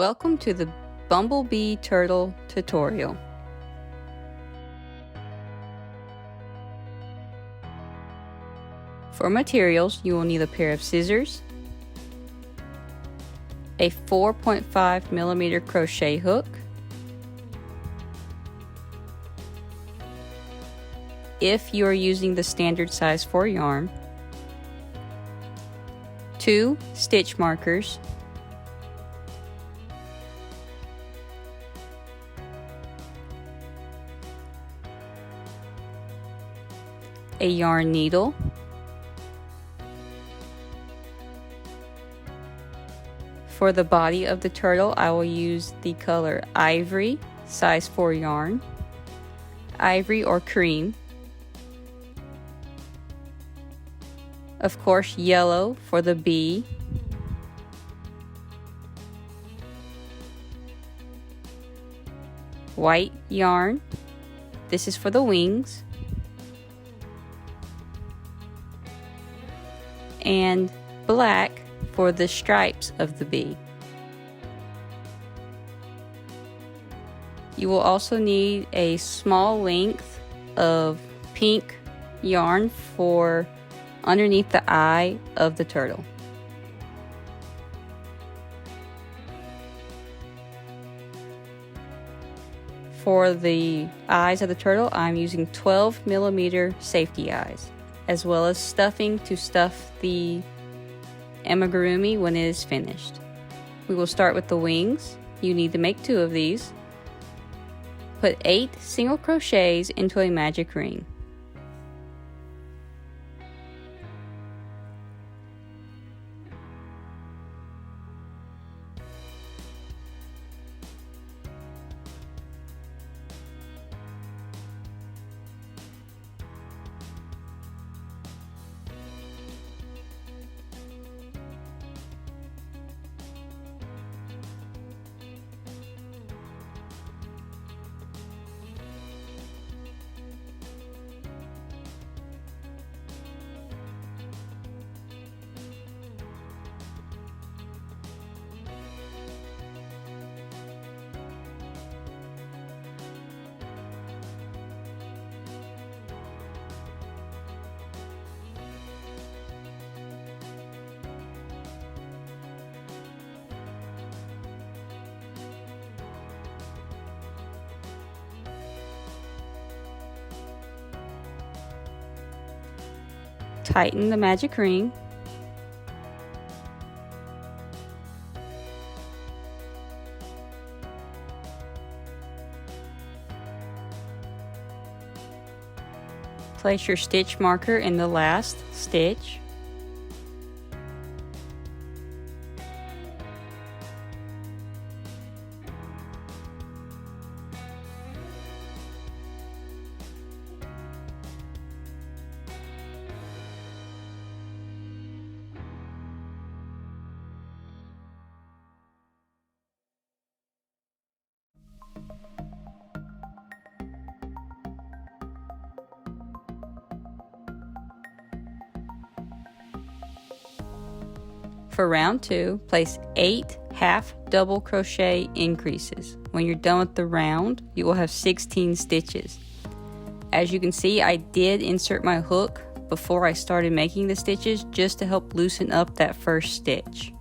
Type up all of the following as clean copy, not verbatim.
Welcome to the Bumblebee Turtle tutorial. For materials, you will need a pair of scissors, a 4.5mm crochet hook, if you are using the standard size for yarn, 2 stitch markers, a yarn needle, for the body of the turtle I will use the color ivory, size 4 yarn, ivory or cream, of course yellow for the bee, white yarn, this is for the wings, and black for the stripes of the bee. You will also need a small length of pink yarn for underneath the eye of the turtle. For the eyes of the turtle, I'm using 12mm safety eyes, as well as stuffing to stuff the amigurumi when it is finished. We will start with the wings. You need to make 2 of these. Put 8 single crochets into a magic ring. Tighten the magic ring. Place your stitch marker in the last stitch. For round 2, place 8 half double crochet increases. When you're done with the round, you will have 16 stitches. As you can see, I did insert my hook before I started making the stitches just to help loosen up that first stitch.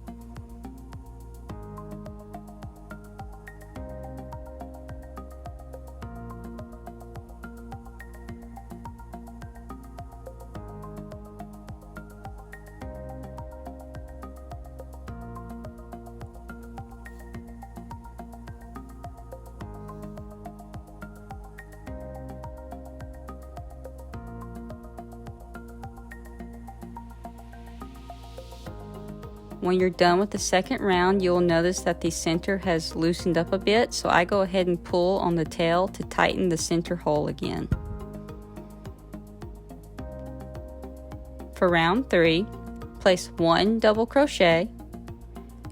When you're done with the second round, you'll notice that the center has loosened up a bit, so I go ahead and pull on the tail to tighten the center hole again. For round 3, place 1 double crochet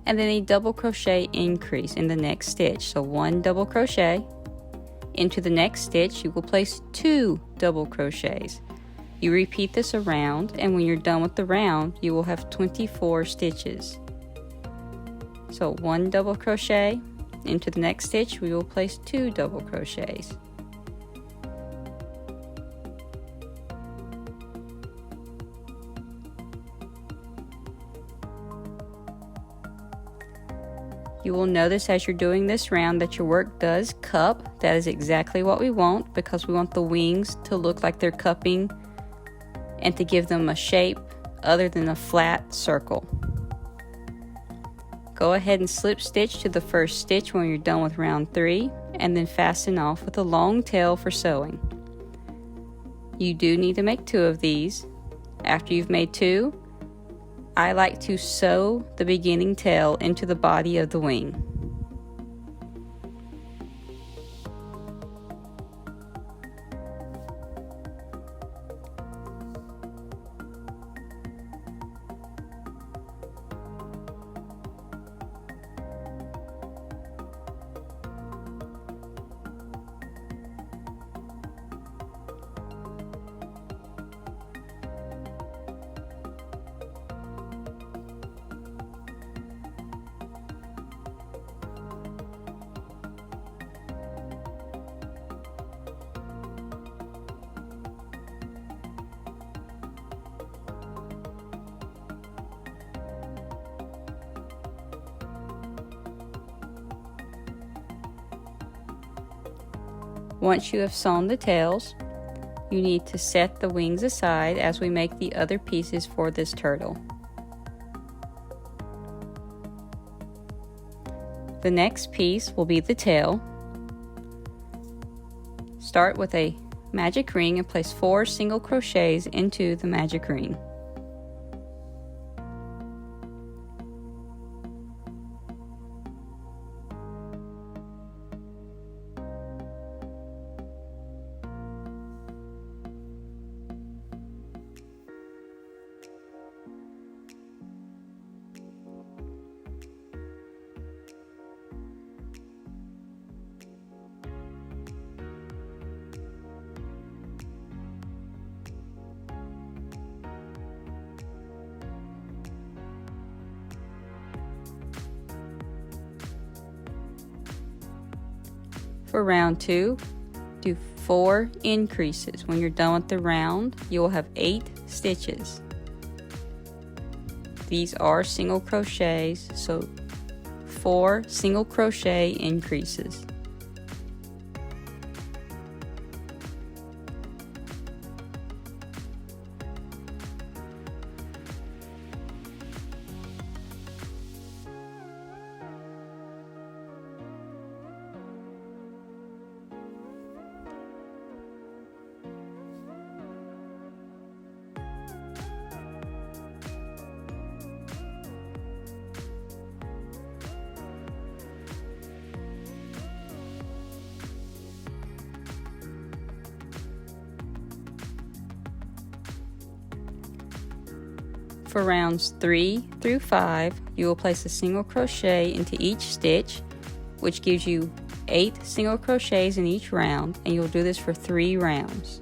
and then a double crochet increase in the next stitch. So 1 double crochet. Into the next stitch, you will place 2 double crochets. You repeat this around, and when you're done with the round, you will have 24 stitches. So 1 double crochet. Into the next stitch we will place 2 double crochets. You will notice as you're doing this round that your work does cup. That is exactly what we want, because we want the wings to look like they're cupping and to give them a shape other than a flat circle. Go ahead and slip stitch to the first stitch when you're done with round 3, and then fasten off with a long tail for sewing. You do need to make 2 of these. After you've made 2, I like to sew the beginning tail into the body of the wing. Once you have sewn the tails, you need to set the wings aside as we make the other pieces for this turtle. The next piece will be the tail. Start with a magic ring and place 4 single crochets into the magic ring. For round 2, do 4 increases. When you're done with the round, you will have 8 stitches. These are single crochets, so 4 single crochet increases. For rounds 3 through 5, you will place a single crochet into each stitch, which gives you 8 single crochets in each round, and you'll do this for 3 rounds.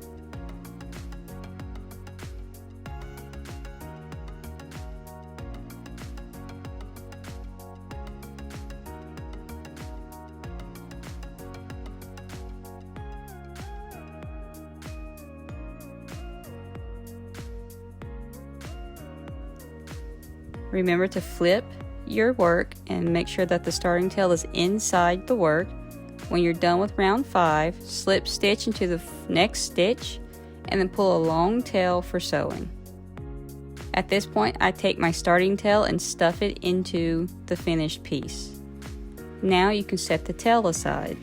Remember to flip your work and make sure that the starting tail is inside the work. When you're done with round 5, slip stitch into the next stitch and then pull a long tail for sewing. At this point, I take my starting tail and stuff it into the finished piece. Now you can set the tail aside.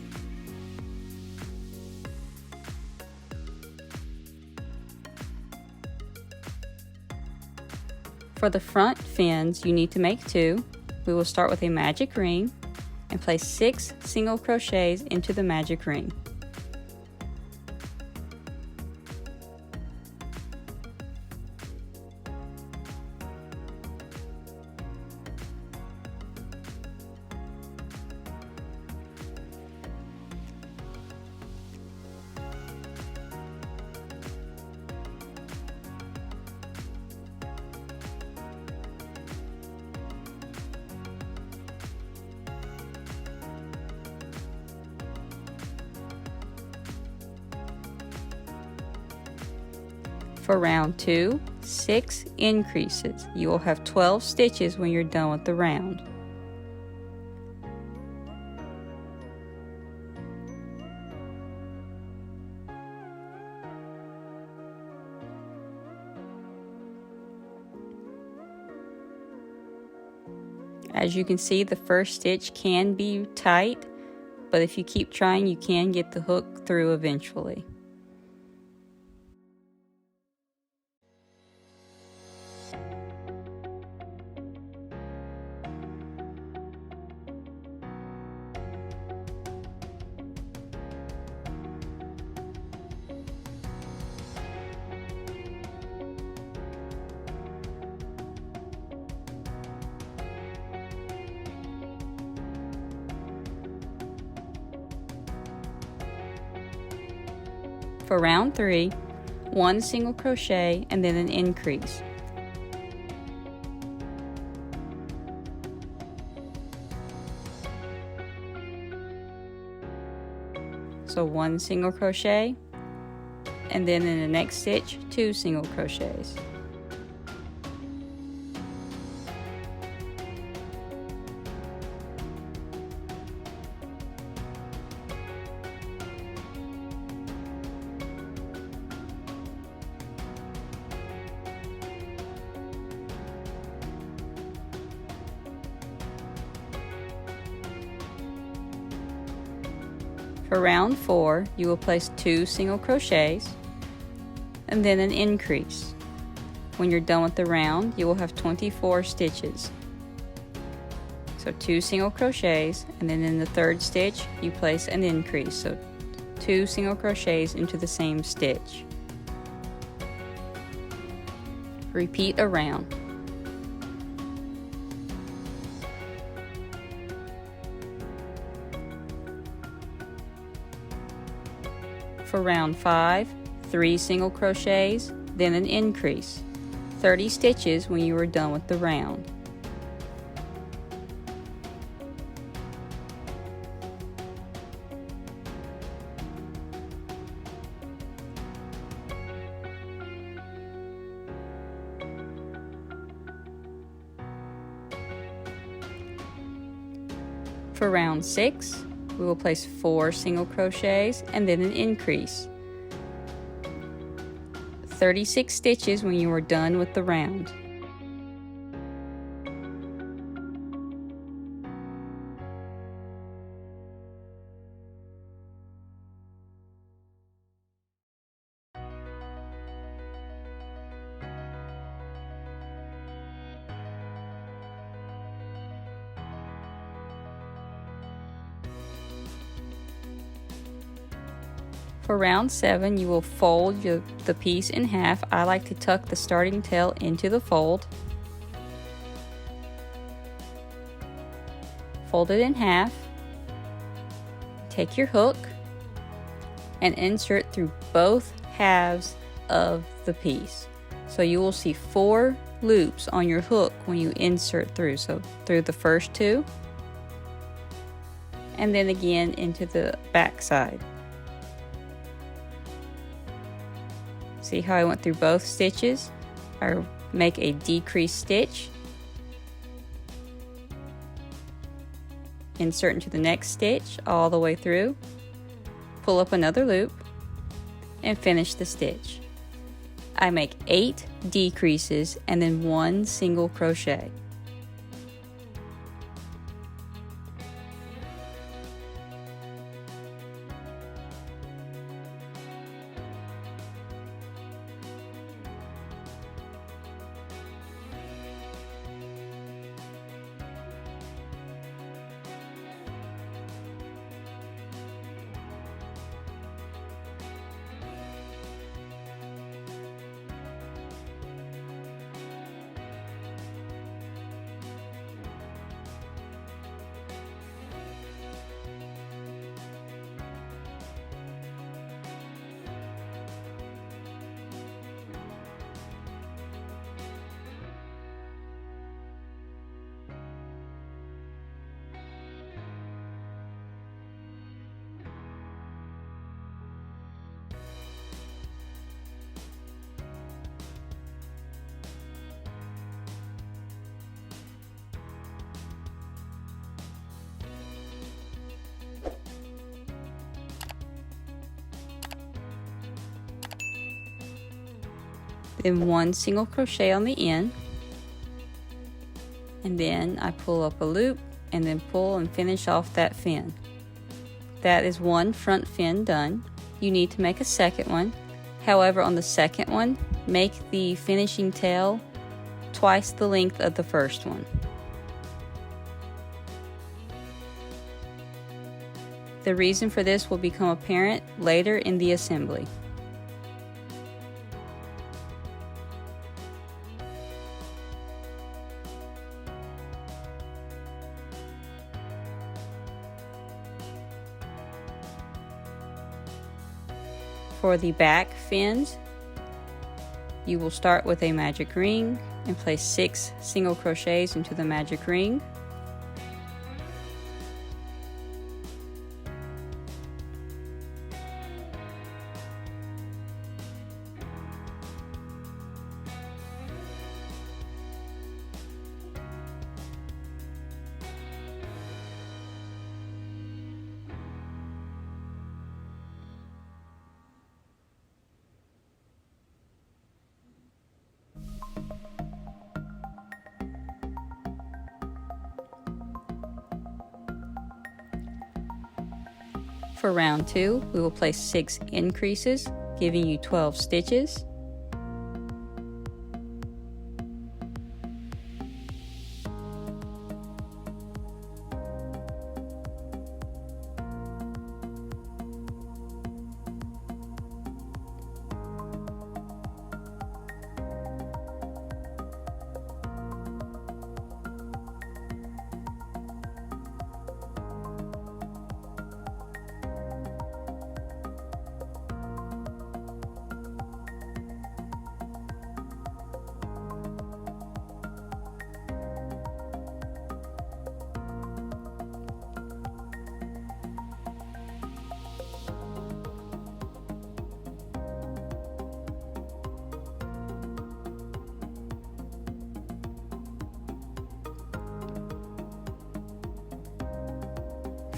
For the front fins, you need to make 2. We will start with a magic ring and place 6 single crochets into the magic ring. For round 2, 6 increases. You will have 12 stitches when you're done with the round. As you can see, the first stitch can be tight, but if you keep trying, you can get the hook through eventually. For round 3, 1 single crochet and then an increase. So 1 single crochet, and then in the next stitch 2 single crochets. For round 4, you will place 2 single crochets and then an increase. When you're done with the round, you will have 24 stitches. So 2 single crochets, and then in the third stitch, you place an increase. So 2 single crochets into the same stitch. Repeat around. For round 5, 3 single crochets, then an increase. 30 stitches when you are done with the round. For round 6, we will place 4 single crochets and then an increase. 36 stitches when you are done with the round. For round 7, you will fold the piece in half. I like to tuck the starting tail into the fold. Fold it in half. Take your hook and insert through both halves of the piece. So you will see 4 loops on your hook when you insert through. So through the first 2, and then again into the back side. See how I went through both stitches? I make a decreased stitch, insert into the next stitch all the way through, pull up another loop, and finish the stitch. I make 8 decreases and then 1 single crochet. then 1 single crochet on the end, and then I pull up a loop and then pull and finish off that fin. That is 1 front fin done. You need to make a second one. However, on the second one, make the finishing tail twice the length of the first one. The reason for this will become apparent later in the assembly. For the back fins, you will start with a magic ring and place 6 single crochets into the magic ring. For round 2, we will place 6 increases, giving you 12 stitches.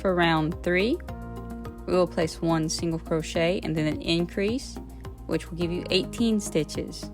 For round 3, we will place 1 single crochet and then an increase, which will give you 18 stitches.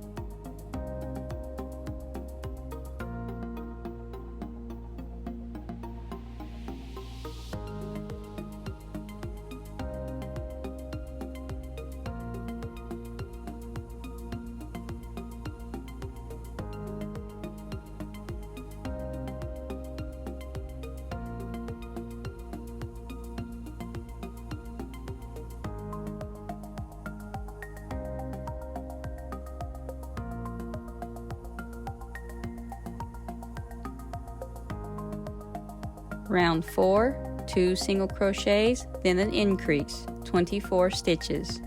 Round 4, 2 single crochets, then an increase, 24 stitches.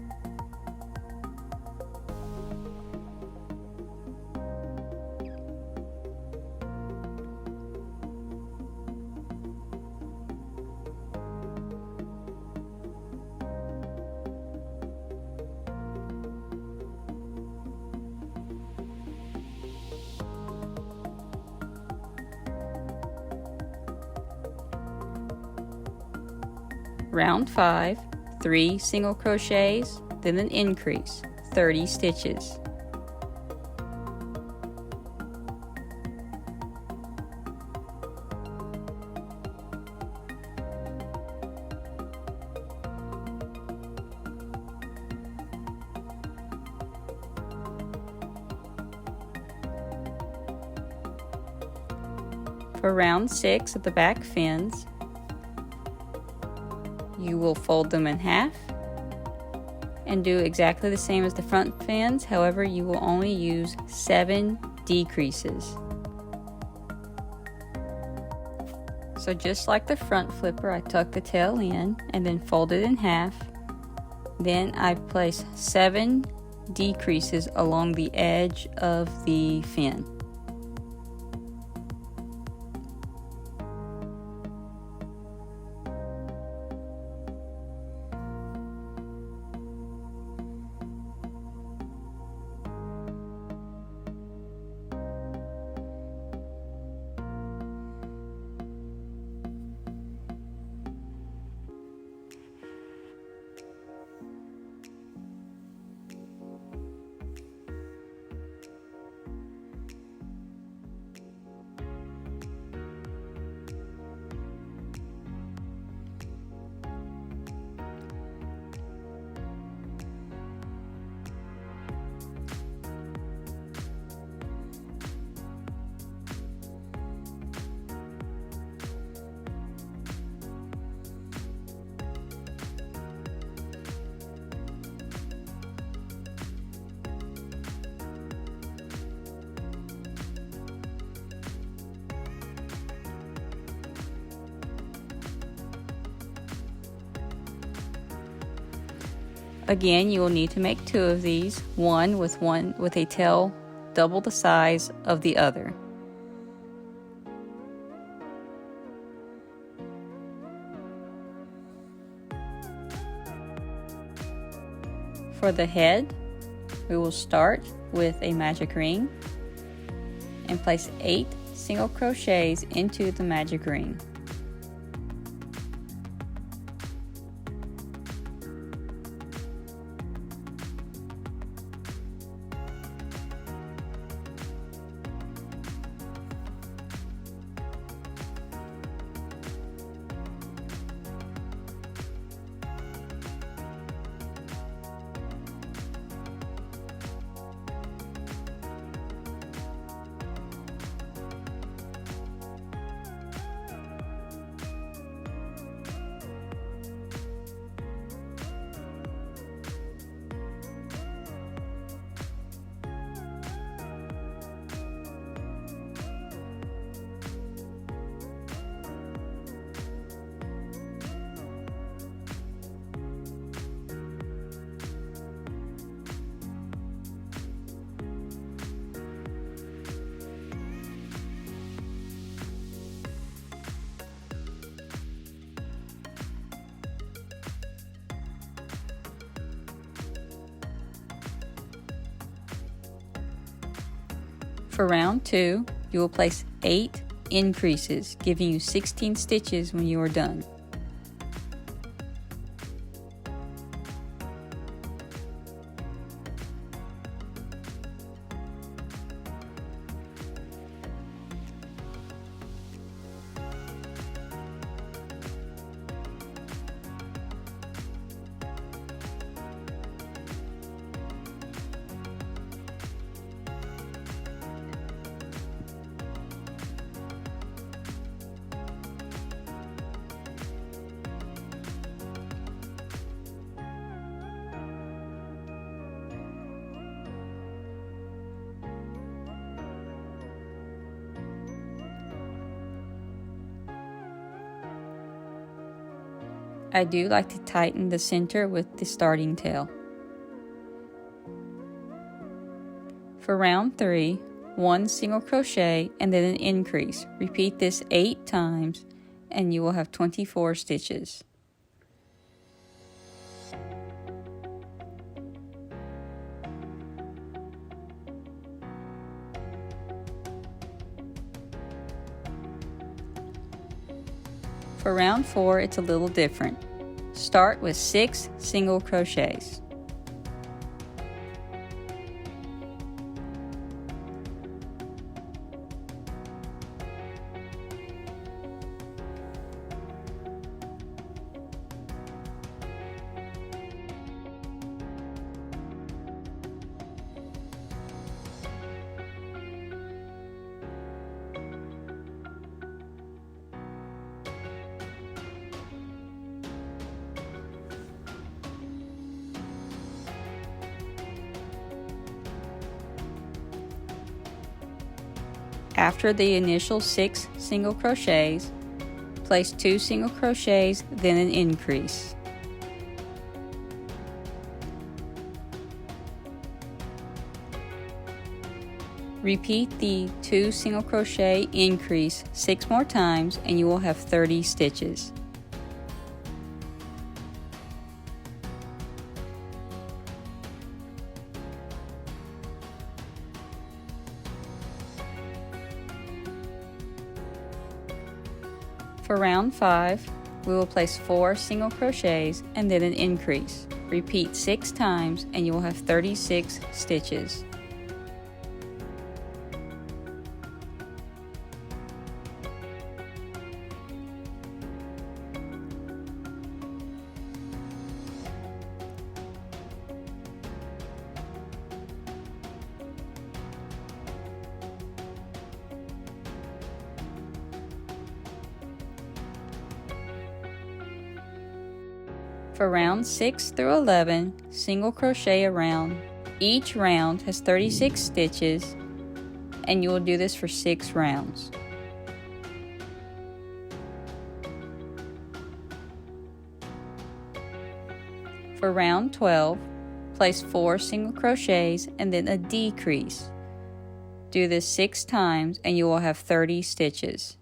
Round 5, 3 single crochets, then an increase, 30 stitches. For round 6 of the back fins, you will fold them in half and do exactly the same as the front fins. However, you will only use 7 decreases. So just like the front flipper, I tuck the tail in and then fold it in half. Then I place 7 decreases along the edge of the fin. Again, you will need to make 2 of these, one with a tail double the size of the other. For the head, we will start with a magic ring and place 8 single crochets into the magic ring. For round 2, you will place 8 increases, giving you 16 stitches when you are done. I do like to tighten the center with the starting tail. For round 3, 1 single crochet and then an increase. Repeat this 8 times and you will have 24 stitches. For round 4, it's a little different. Start with 6 single crochets. After the initial 6 single crochets, place 2 single crochets, then an increase. Repeat the 2 single crochet increase 6 more times and you will have 30 stitches. For round 5, we will place 4 single crochets and then an increase. Repeat 6 times and you will have 36 stitches. For rounds 6 through 11, single crochet a round. Each round has 36 stitches and you will do this for 6 rounds. For round 12, place 4 single crochets and then a decrease. Do this 6 times and you will have 30 stitches.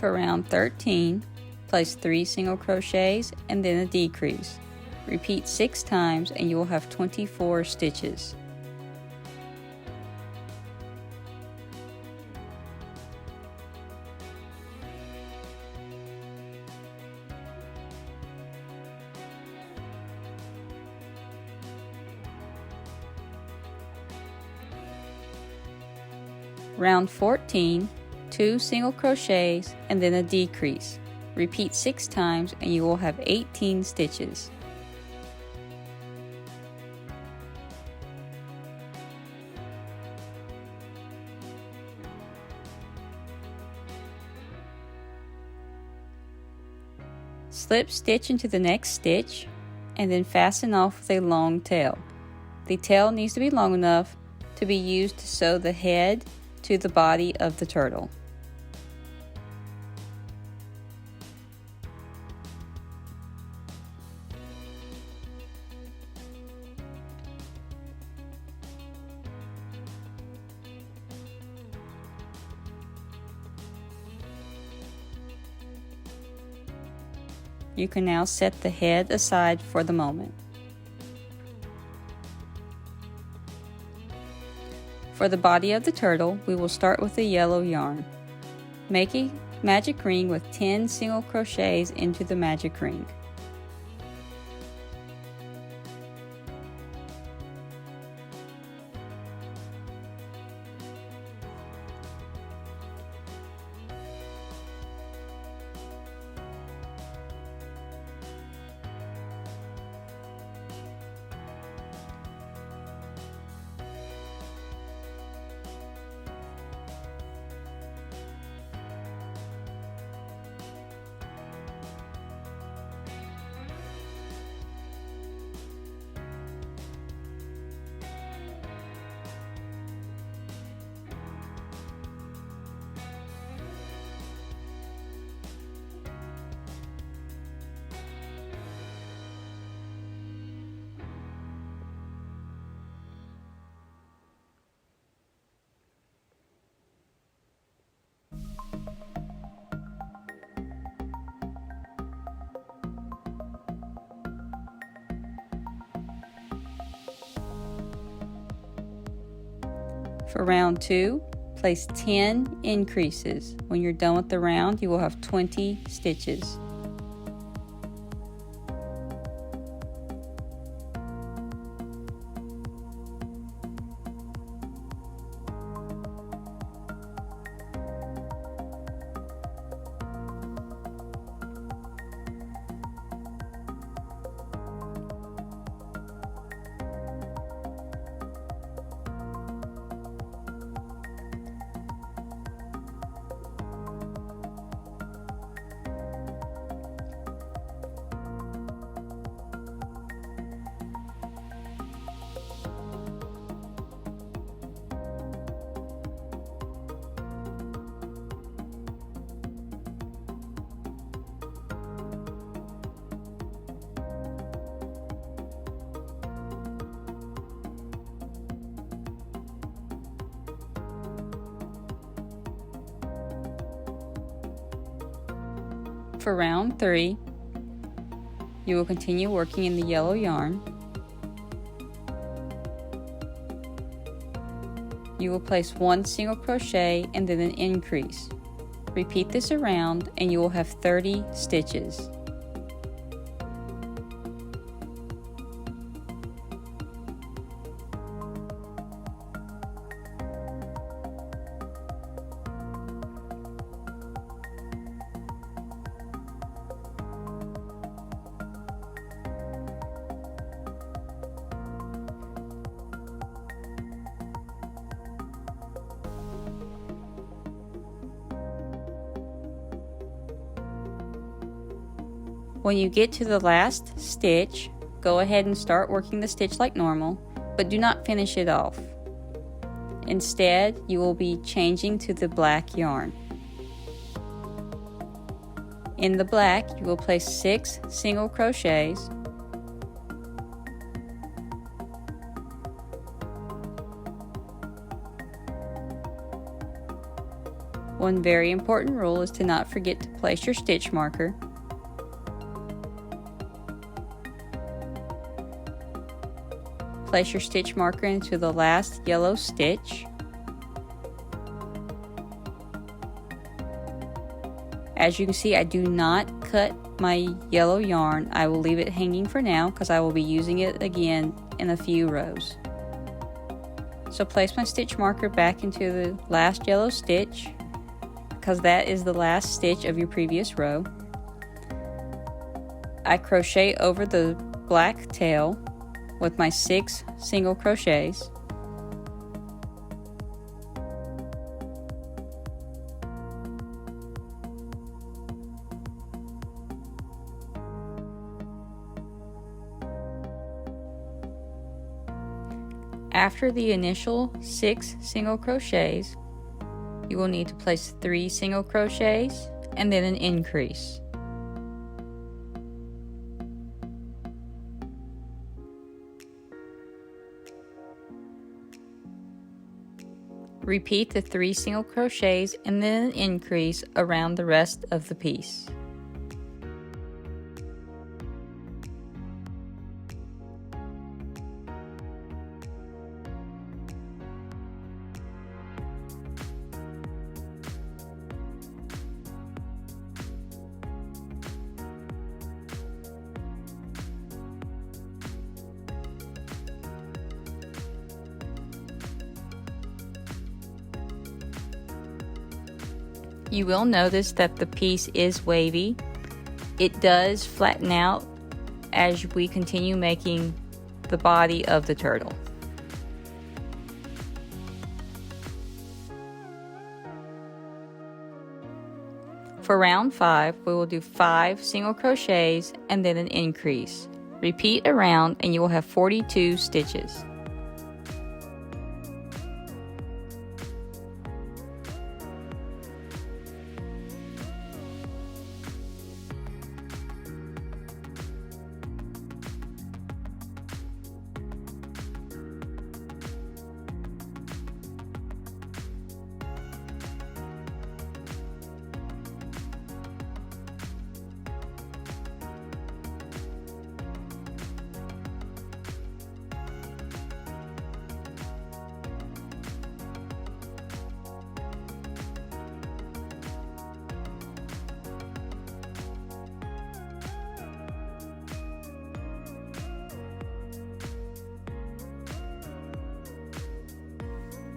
For round 13, place 3 single crochets and then a decrease. Repeat 6 times and you will have 24 stitches. Round 14, 2 single crochets and then a decrease. Repeat 6 times and you will have 18 stitches. Slip stitch into the next stitch and then fasten off with a long tail. The tail needs to be long enough to be used to sew the head to the body of the turtle. You can now set the head aside for the moment. For the body of the turtle, we will start with the yellow yarn. Make a magic ring with 10 single crochets into the magic ring. For round 2, place 10 increases. When you're done with the round, you will have 20 stitches. For round 3, you will continue working in the yellow yarn. You will place 1 single crochet and then an increase. Repeat this around and you will have 30 stitches. When you get to the last stitch, go ahead and start working the stitch like normal, but do not finish it off. Instead, you will be changing to the black yarn. In the black, you will place 6 single crochets, one very important rule is to not forget to place your stitch marker. Place your stitch marker into the last yellow stitch. As you can see, I do not cut my yellow yarn. I will leave it hanging for now because I will be using it again in a few rows. So place my stitch marker back into the last yellow stitch because that is the last stitch of your previous row. I crochet over the black tail with my 6 single crochets. After the initial 6 single crochets, you will need to place 3 single crochets and then an increase. Repeat the 3 single crochets and then an increase around the rest of the piece. You will notice that the piece is wavy. It does flatten out as we continue making the body of the turtle. For round 5, we will do 5 single crochets and then an increase. Repeat around and you will have 42 stitches.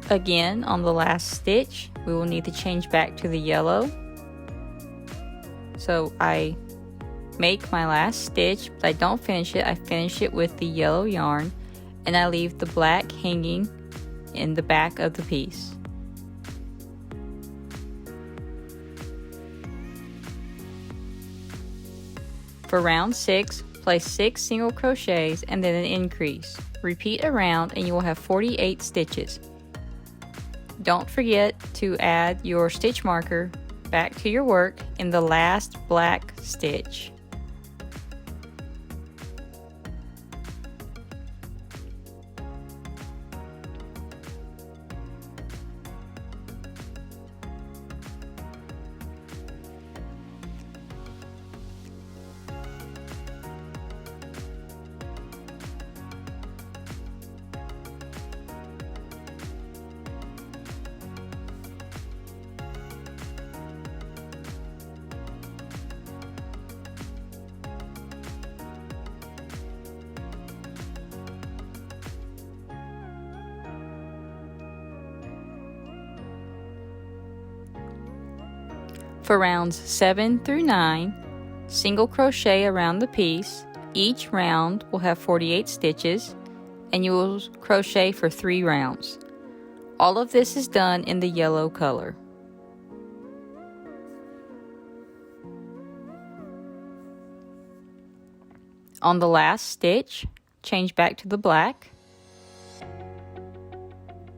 Again, on the last stitch, we will need to change back to the yellow. So I make my last stitch, but I don't finish it. I finish it with the yellow yarn, and I leave the black hanging in the back of the piece. For round 6, place 6 single crochets and then an increase. Repeat around and you will have 48 stitches. Don't forget to add your stitch marker back to your work in the last black stitch. For rounds 7 through 9, single crochet around the piece. Each round will have 48 stitches, and you will crochet for 3 rounds. All of this is done in the yellow color. On the last stitch, change back to the black.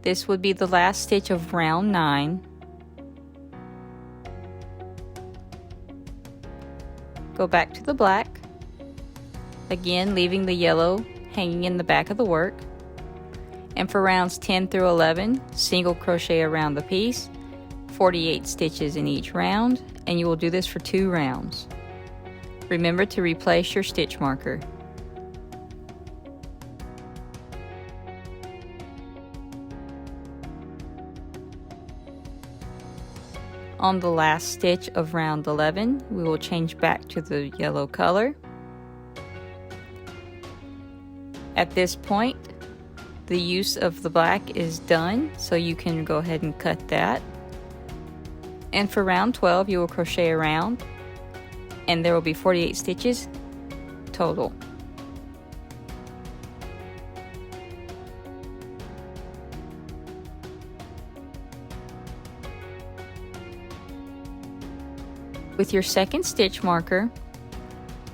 This would be the last stitch of round 9. Go back to the black, again leaving the yellow hanging in the back of the work. And for rounds 10 through 11, single crochet around the piece, 48 stitches in each round, and you will do this for 2 rounds. Remember to replace your stitch marker. On the last stitch of round 11, we will change back to the yellow color. At this point, the use of the black is done, so you can go ahead and cut that. And for round 12, you will crochet around, and there will be 48 stitches total. With your second stitch marker,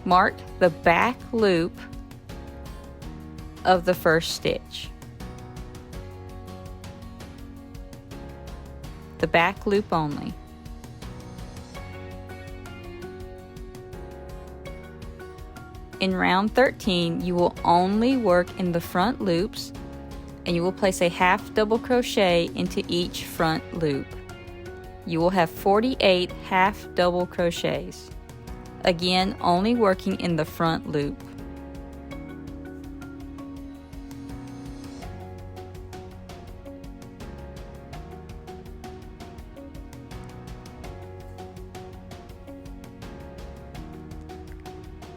mark the back loop of the first stitch. The back loop only. In round 13, you will only work in the front loops, and you will place a half double crochet into each front loop. You will have 48 half double crochets. Again, only working in the front loop.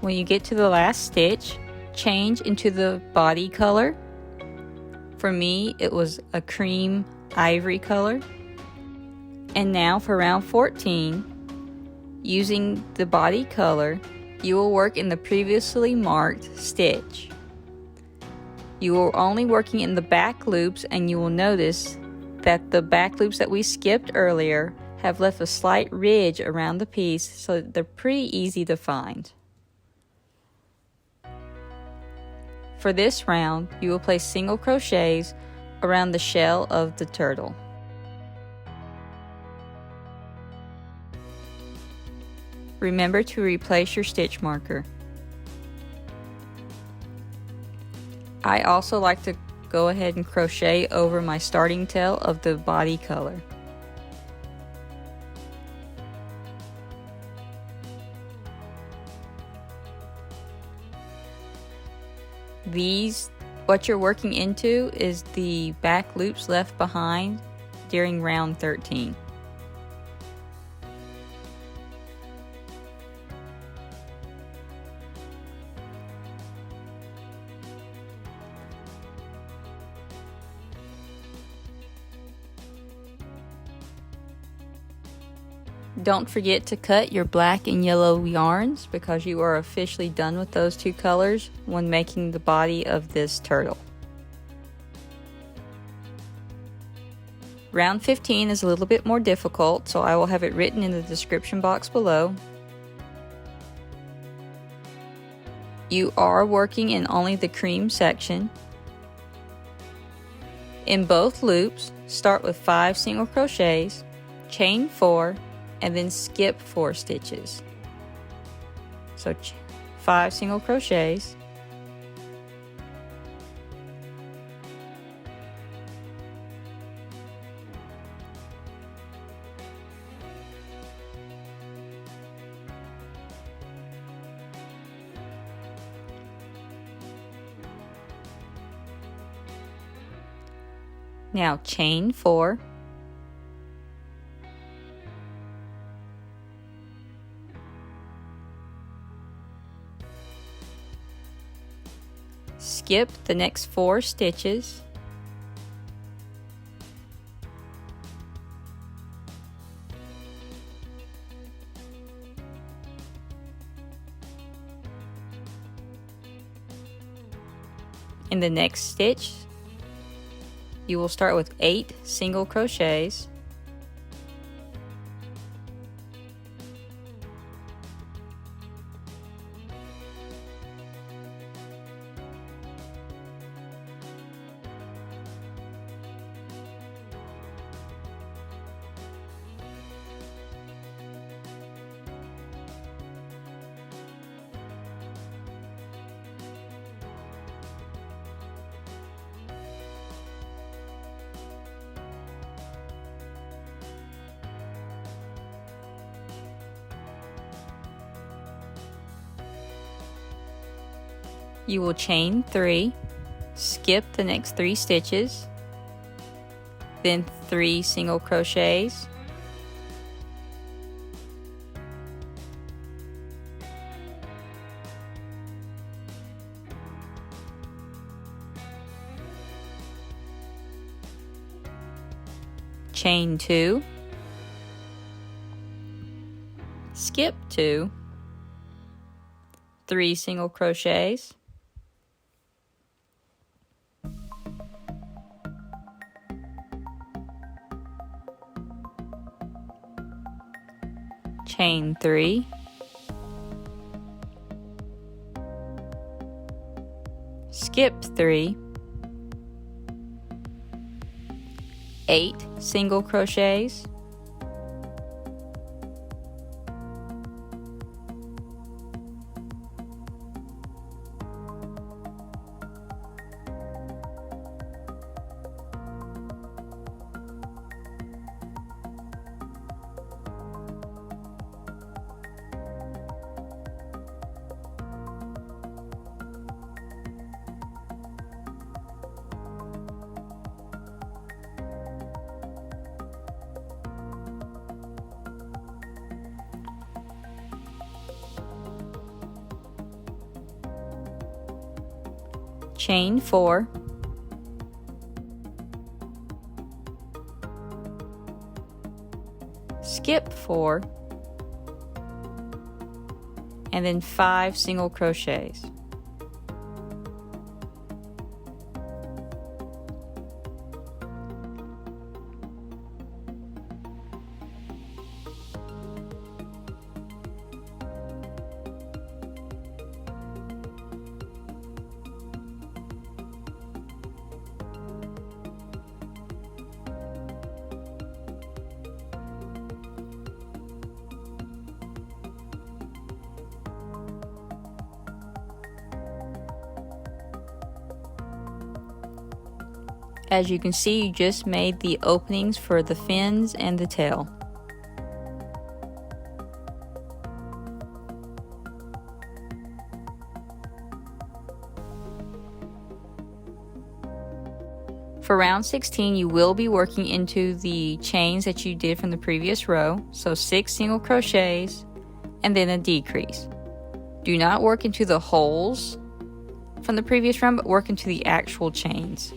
When you get to the last stitch, change into the body color. For me, it was a cream ivory color. And now for round 14, using the body color, you will work in the previously marked stitch. You are only working in the back loops, and you will notice that the back loops that we skipped earlier have left a slight ridge around the piece, so they're pretty easy to find. For this round, you will place single crochets around the shell of the turtle. Remember to replace your stitch marker. I also like to go ahead and crochet over my starting tail of the body color. What you're working into is the back loops left behind during round 13. Don't forget to cut your black and yellow yarns, because you are officially done with those 2 colors when making the body of this turtle. Round 15 is a little bit more difficult, so I will have it written in the description box below. You are working in only the cream section. In both loops, start with 5 single crochets, chain 4, and then skip 4 stitches. So 5 single crochets, now chain 4, skip the next 4 stitches, In the next stitch, you will start with 8 single crochets, you will chain 3, skip the next 3 stitches, then 3 single crochets, chain 2, skip 2, 3 single crochets, chain 3, skip 3, 8 single crochets, chain 4, skip 4, and then 5 single crochets. As you can see, you just made the openings for the fins and the tail. For round 16, you will be working into the chains that you did from the previous row, so 6 single crochets and then a decrease. Do not work into the holes from the previous round, but work into the actual chains.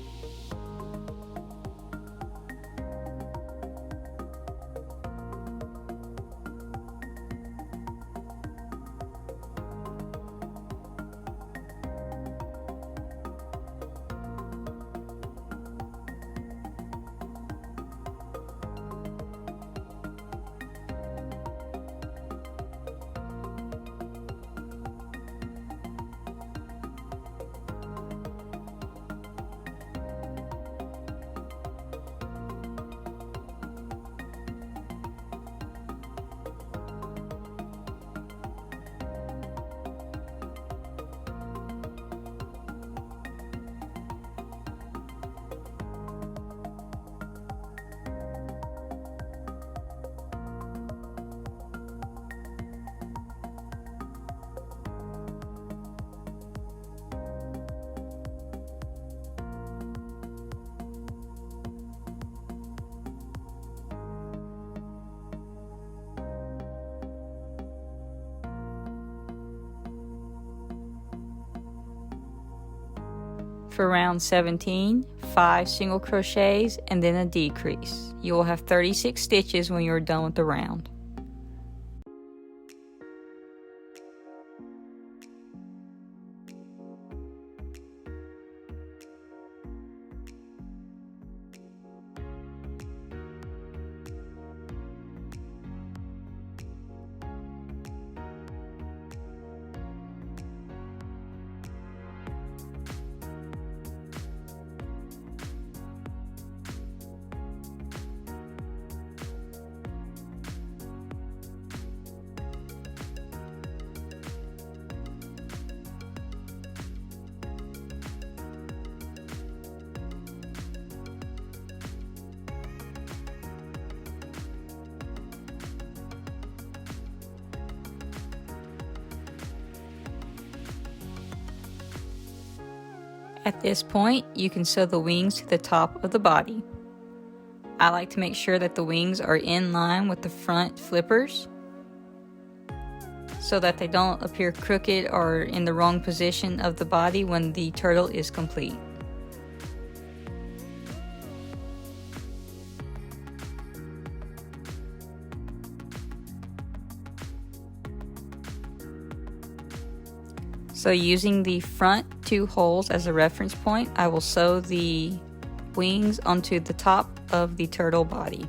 For round 17, 5 single crochets and then a decrease. You will have 36 stitches when you're done with the round. At this point, you can sew the wings to the top of the body. I like to make sure that the wings are in line with the front flippers so that they don't appear crooked or in the wrong position of the body when the turtle is complete. So using the front 2 holes as a reference point, I will sew the wings onto the top of the turtle body.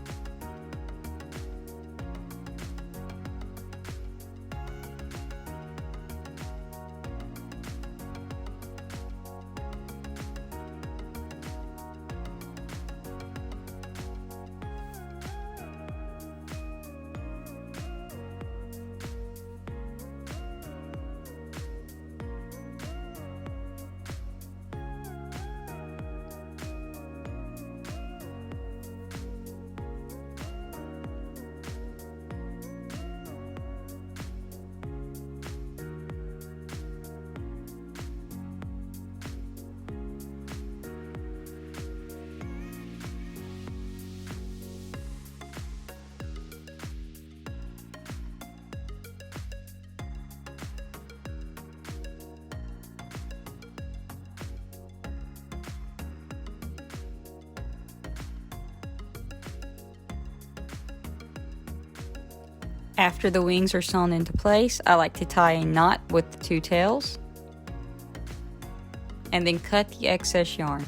After the wings are sewn into place, I like to tie a knot with the 2 tails and then cut the excess yarn.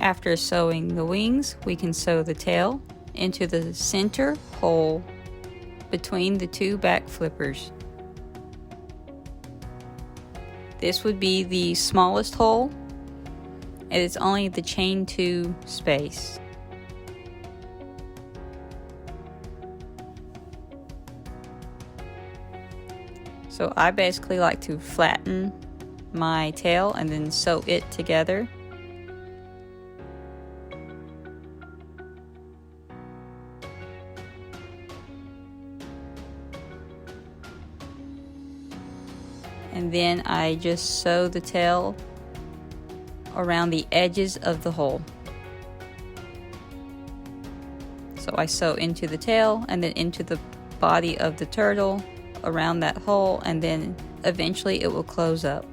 After sewing the wings, we can sew the tail into the center hole between the 2 back flippers. This would be the smallest hole, and it's only the chain 2 space. So I basically like to flatten my tail and then sew it together. And then I just sew the tail around the edges of the hole. So I sew into the tail and then into the body of the turtle around that hole, and then eventually it will close up.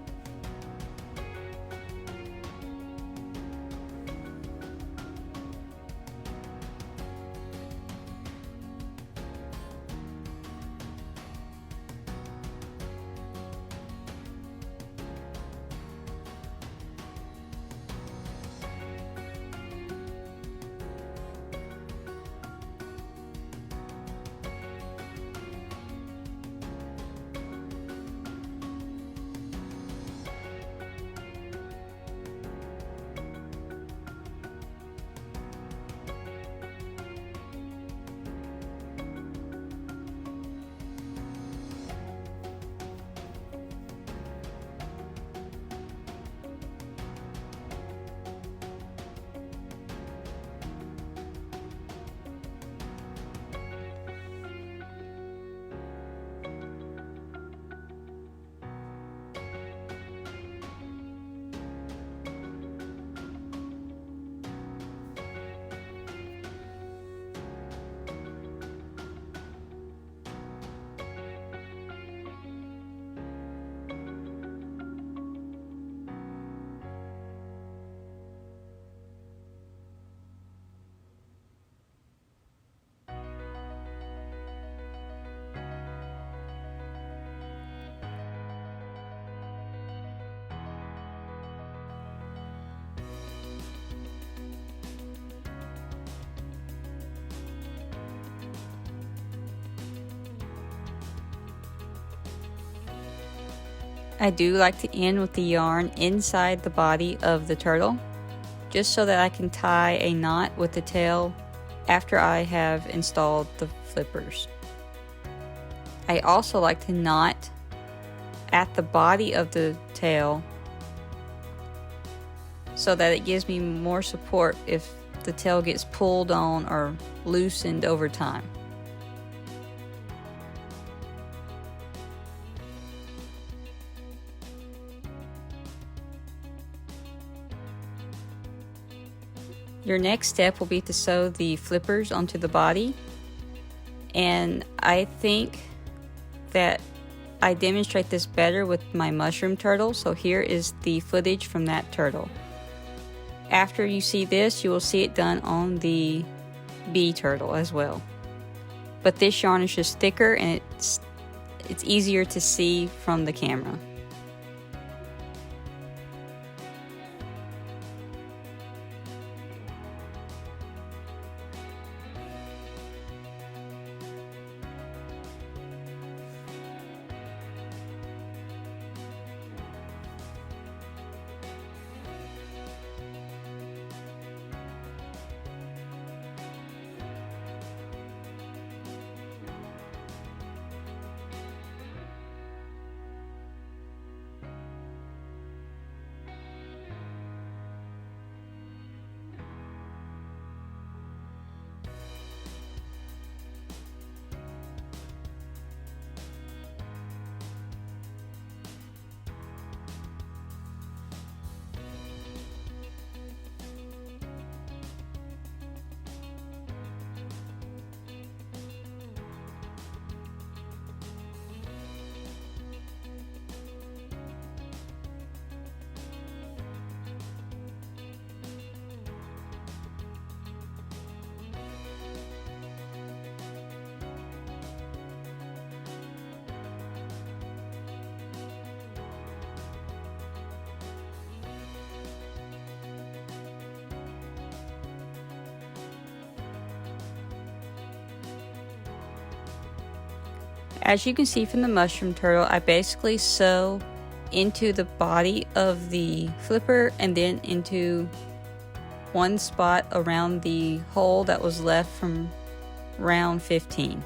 I do like to end with the yarn inside the body of the turtle, just so that I can tie a knot with the tail after I have installed the flippers. I also like to knot at the body of the tail so that it gives me more support if the tail gets pulled on or loosened over time. Your next step will be to sew the flippers onto the body, and I think that I demonstrate this better with my mushroom turtle, so here is the footage from that turtle. After you see this, you will see it done on the bee turtle as well. But this yarn is just thicker and it's easier to see from the camera. As you can see from the mushroom turtle, I basically sew into the body of the flipper and then into one spot around the hole that was left from round 15.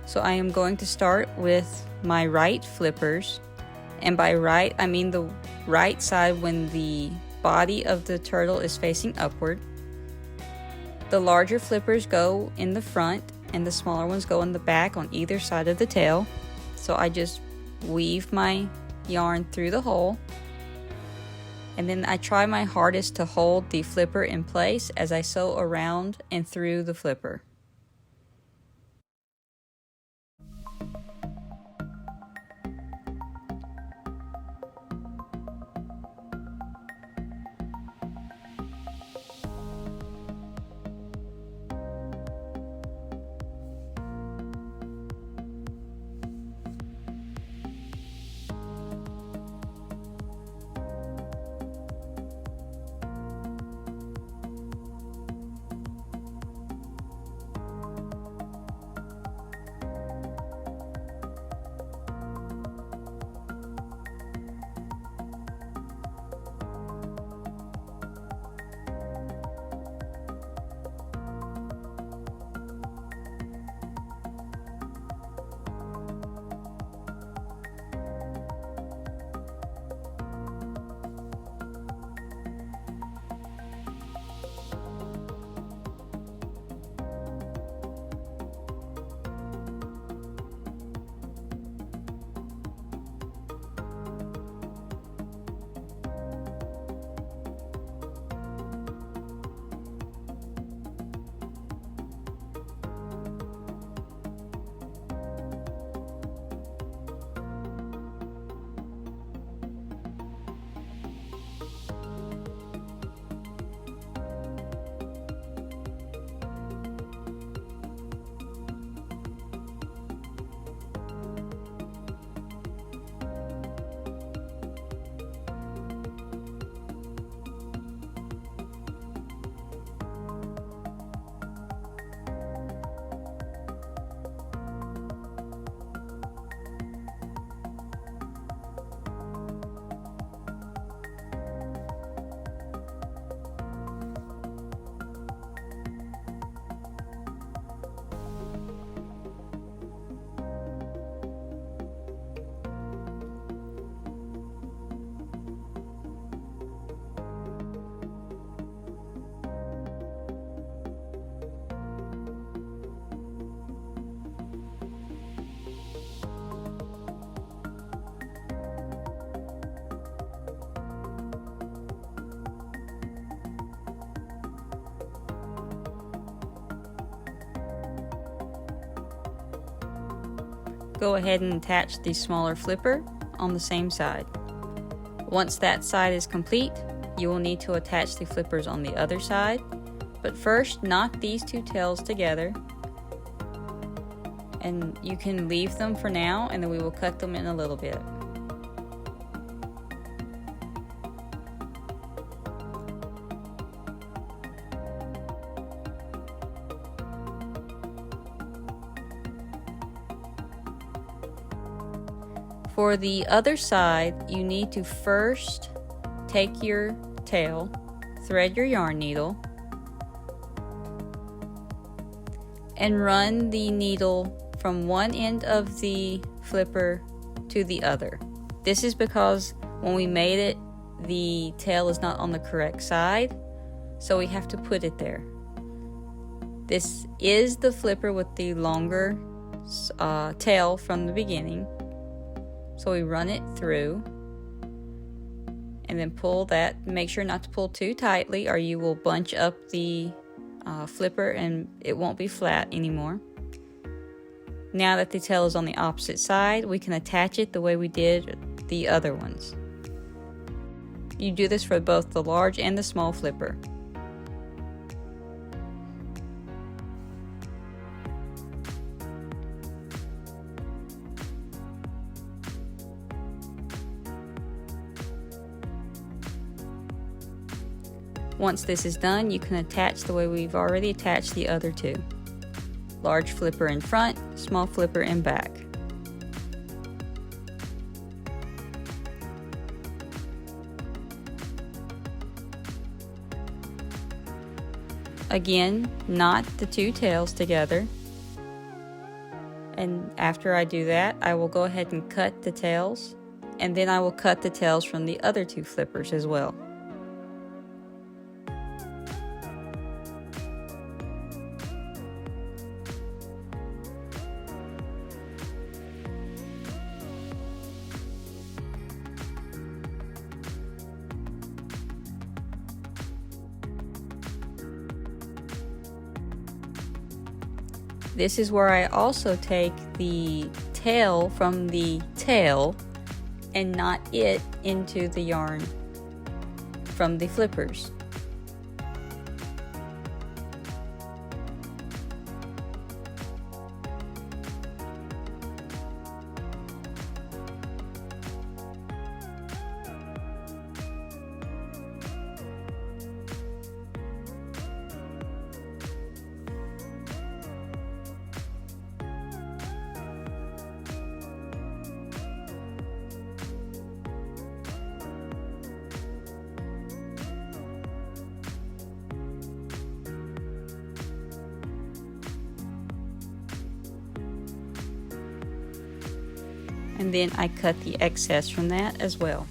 So I am going to start with my right flippers, and by right I mean the right side when the body of the turtle is facing upward. The larger flippers go in the front and the smaller ones go in the back on either side of the tail. So I just weave my yarn through the hole, and then I try my hardest to hold the flipper in place as I sew around and through the flipper. go ahead and attach the smaller flipper on the same side. Once that side is complete, you will need to attach the flippers on the other side, but first knot these two tails together, and you can leave them for now and then we will cut them in a little bit. For the other side, you need to first take your tail, thread your yarn needle, and run the needle from one end of the flipper to the other. This is because when we made it, the tail is not on the correct side, so we have to put it there. This is the flipper with the longer tail from the beginning. So we run it through and then pull that. Make sure not to pull too tightly or you will bunch up the flipper and it won't be flat anymore. Now that the tail is on the opposite side, we can attach it the way we did the other ones. You do this for both the large and the small flipper. Once this is done, you can attach the way we've already attached the other two. Large flipper in front, small flipper in back. Again, knot the two tails together. And after I do that, I will go ahead and cut the tails, and then I will cut the tails from the other two flippers as well. This is where I also take the tail from the tail and knot it into the yarn from the flippers. And then I cut the excess from that as well.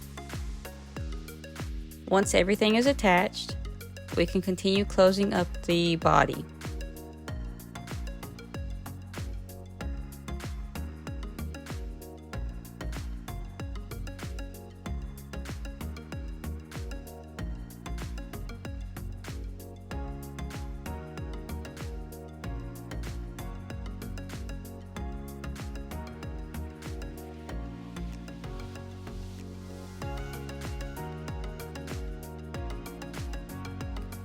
Once everything is attached, we can continue closing up the body.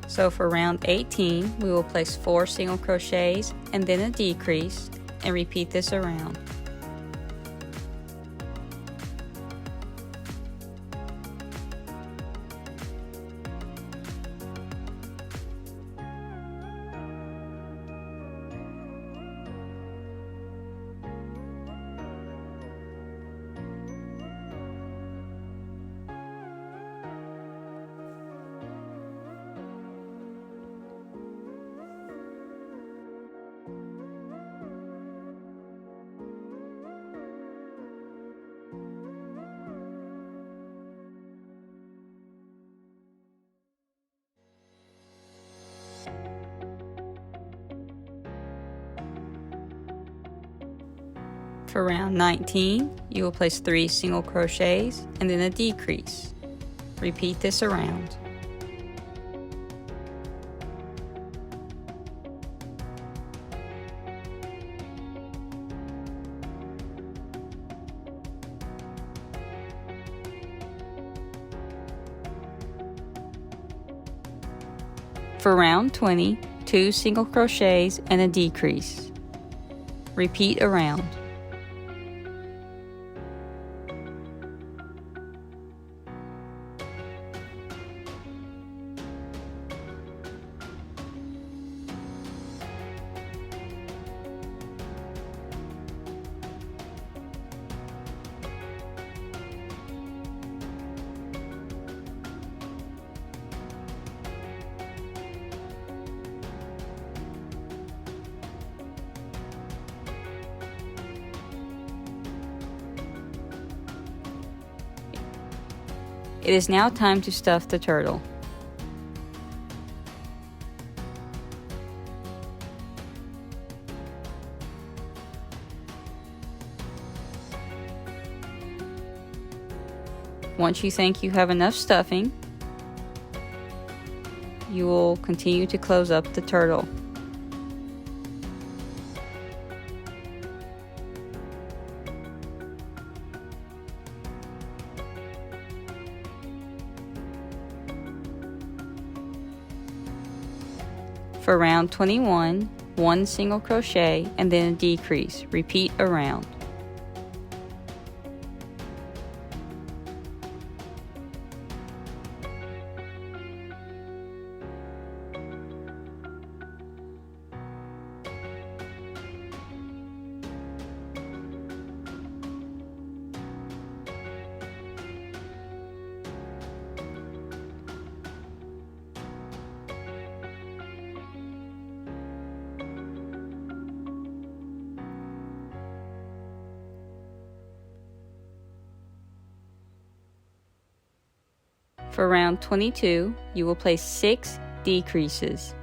So for round 18, we will place 4 single crochets and then a decrease and repeat this around. For round 19, you will place 3 single crochets and then a decrease. Repeat this around. For round 20, 2 single crochets and a decrease. Repeat around. It is now time to stuff the turtle. Once you think you have enough stuffing, you will continue to close up the turtle. For round 21, 1 single crochet and then a decrease. Repeat around. For round 22, you will place 6 decreases.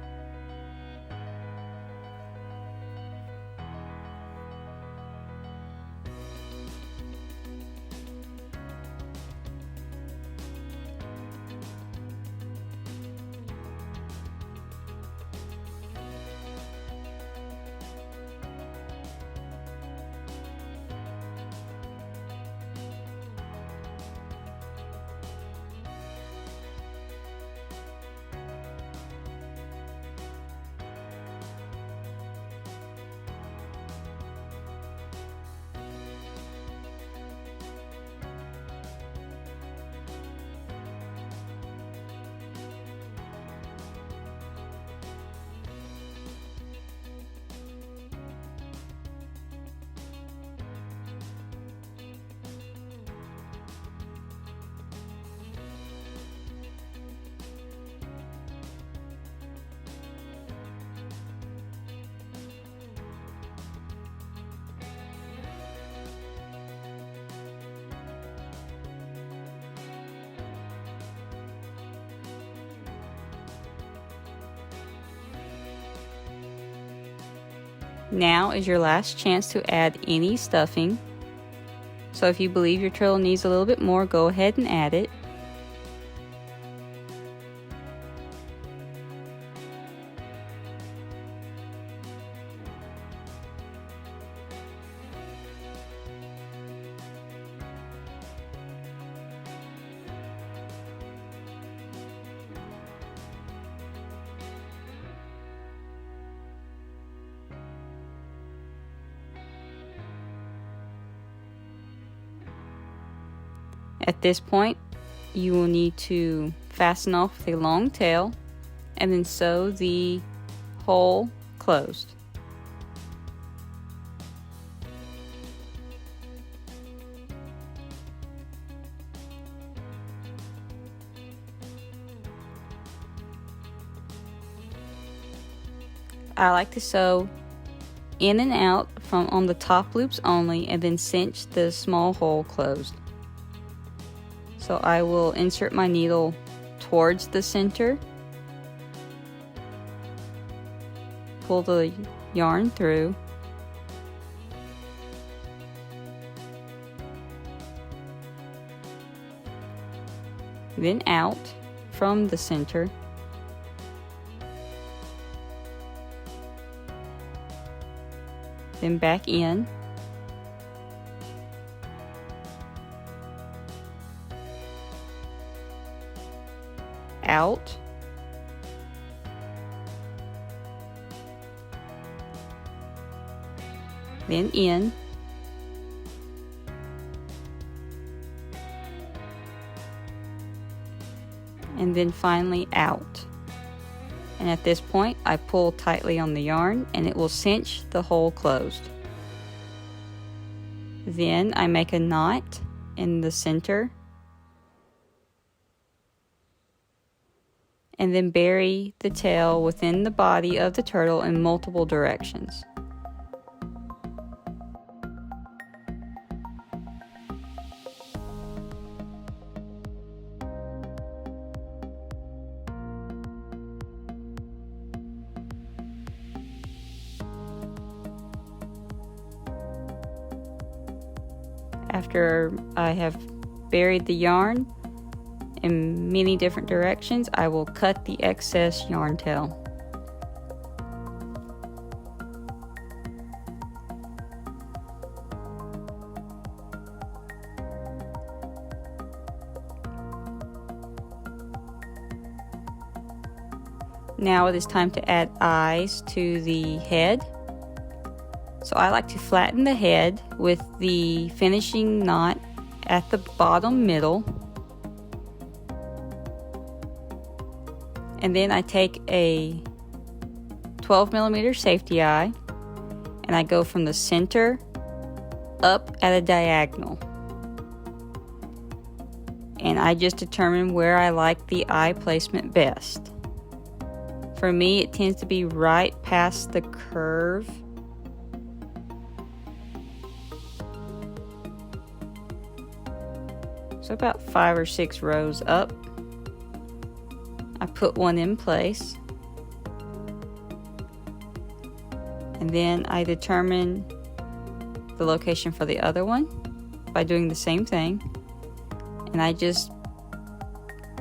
Now is your last chance to add any stuffing. So if you believe your turtle needs a little bit more, go ahead and add it. At this point, you will need to fasten off the long tail and then sew the hole closed. I like to sew in and out from on the top loops only and then cinch the small hole closed. So I will insert my needle towards the center, pull the yarn through, then out from the center, then back in, out, then in, and then finally out. And at this point, I pull tightly on the yarn and it will cinch the hole closed. Then I make a knot in the center and then bury the tail within the body of the turtle in multiple directions. After I have buried the yarn in many different directions, I will cut the excess yarn tail. Now it is time to add eyes to the head. So I like to flatten the head with the finishing knot at the bottom middle. And then I take a 12mm safety eye and I go from the center up at a diagonal. And I just determine where I like the eye placement best. For me, it tends to be right past the curve. So about 5 or 6 rows up. I put one in place. And then I determine the location for the other one by doing the same thing. And I just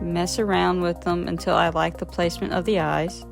mess around with them until I like the placement of the eyes.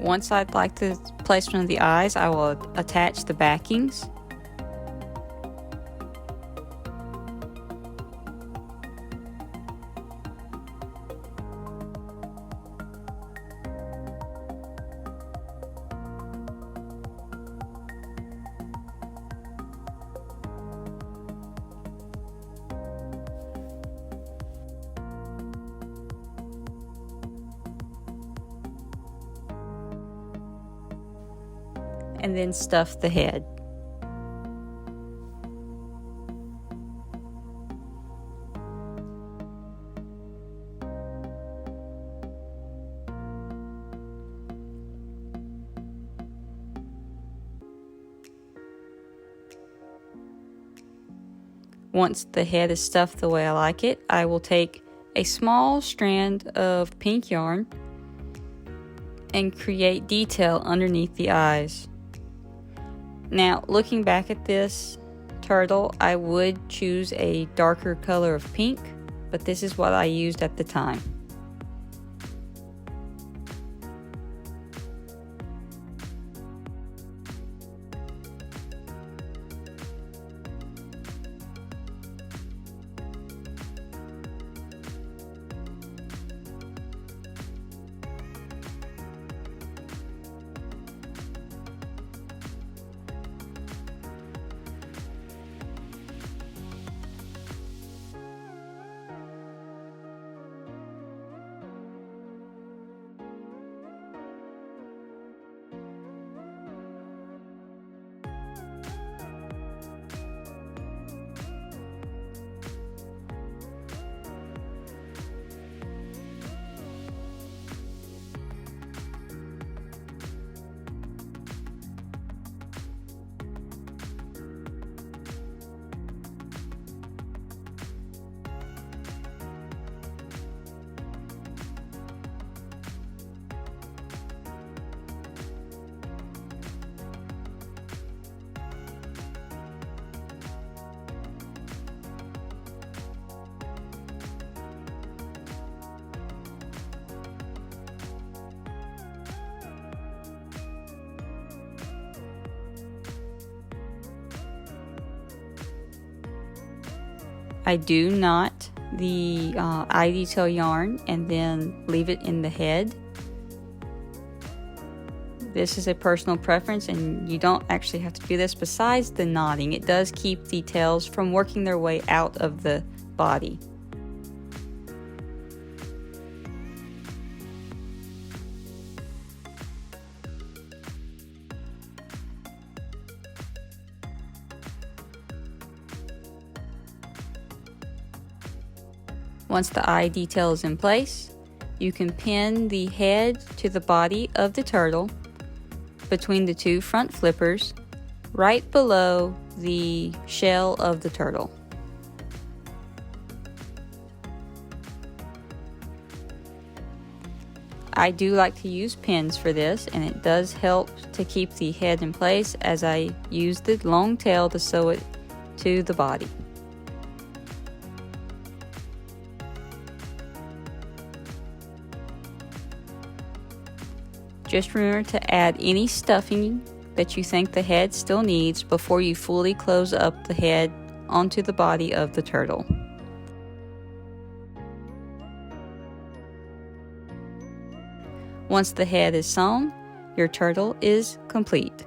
Once I like the placement of the eyes, I will attach the backings. And then stuff the head. Once the head is stuffed the way I like it, I will take a small strand of pink yarn and create detail underneath the eyes. Now, looking back at this turtle, I would choose a darker color of pink, but this is what I used at the time. I do knot the eye detail yarn and then leave it in the head. This is a personal preference, and you don't actually have to do this. Besides the knotting, it does keep the tails from working their way out of the body. Once the eye detail is in place, you can pin the head to the body of the turtle between the two front flippers, right below the shell of the turtle. I do like to use pins for this, and it does help to keep the head in place as I use the long tail to sew it to the body. Just remember to add any stuffing that you think the head still needs before you fully close up the head onto the body of the turtle. Once the head is sewn, your turtle is complete.